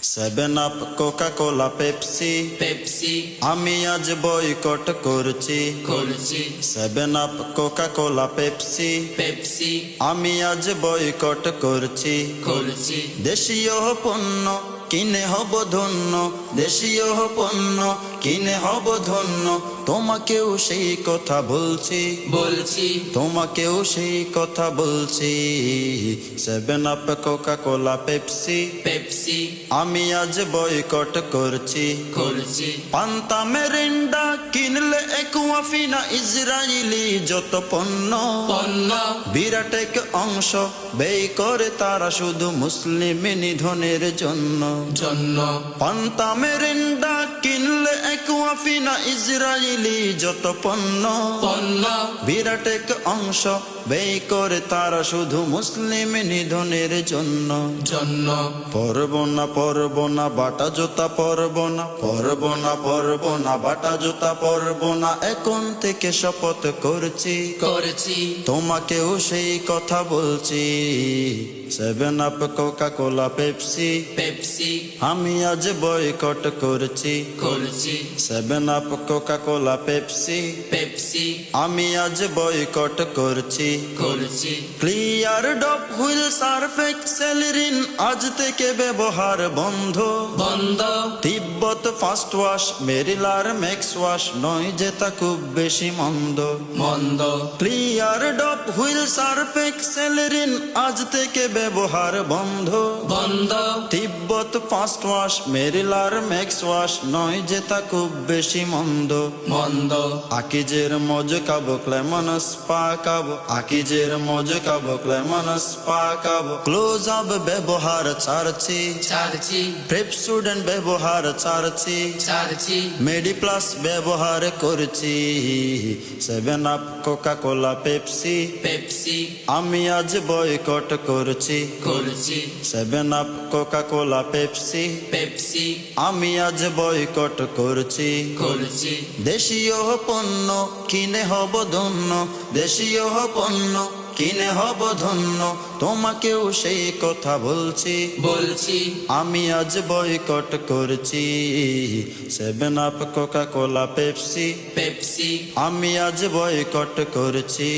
Seven Up, Coca Cola, Pepsi Pepsi আমি আজ boycott করছি। Seven Up, Coca Cola, Pepsi Pepsi আমি আজ বয়কট করছি। দেশীয় পণ্য কিনে হব ধন্য, দেশীয় পণ্য কিনে হব ধন্য। তোমাকেও সেই কথা বলছি, তোমাকেও সেই কথা বলছি। Seven Up, Coca Cola, Pepsi Pepsi আমি আজ বয়কট করছি। পান্তা মেরিন্ডা কিনলে একুয়াফিনা ইসরায়েলি যত পণ্য, বিরাট এক অংশ ব্যয় করে তারা শুধু মুসলিম নিধনের জন্য। পান্তা মেরিন্ডা কিনলে একুয়াফিনা ইসরায়েলি যত পণ্য, বিরাট এক অংশ ব্যয় করে তারা শুধু মুসলিম নিধনের জন্য। পরব না, পরব না, বাটা জুতা পরব না, পরব না, পরব না, বাটা জুতা পরব না। এখন থেকে শপথ করছি, তোমাকেও সেই কথা বলছি। Seven Up, Coca Cola, Pepsi আমি আজ বয়কট করছি। Seven Up, Coca Cola, Pepsi আমি আজ বয়কট করছি। ক্লিয়ার ডপ হুইল সার্ফ এক্সেল রিন আজ থেকে ব্যবহার বন্ধ। তিব্বত ফাস্ট ওয়াশ, মেরিলার ম্যাক্স ওয়াশ নয় যে তা খুব বেশি মন্দ। ক্লিয়ার ডপ হুইল সার্ফ এক্সেল রিন আজ থেকে ব্যবহার বন্ধ। তিব্বত ফাস্ট ওয়াশ, মেরিলার ম্যাক্স ওয়াশ নয় যে তা খুব বেশি মন্দ। আকিজের মজ খাবো, ক্লেমনস পা খাবো, আকিজের মজ খাবো, ক্লেমনস পা খাবো। ক্লোজ আপ ব্যবহার ছাড়ছি, প্রেপসুডেন্ট ব্যবহার ছাড়ছি, মেডি প্লাস ব্যবহার করছি। Seven Up, Coca Cola, Pepsi আমি আজ বয়কট করছি। Seven Up, Coca Cola, Pepsi আমি আজ বয়কট করছি। দেশীয় পণ্য কিনে হব ধন্য, দেশীয় পণ্য কিনে হব ধন্য। তোমাকেও সেই কথা বলছি, আমি আজ বয়কট করছি। Seven Up, Coca Cola, Pepsi আমি আজ বয়কট করছি।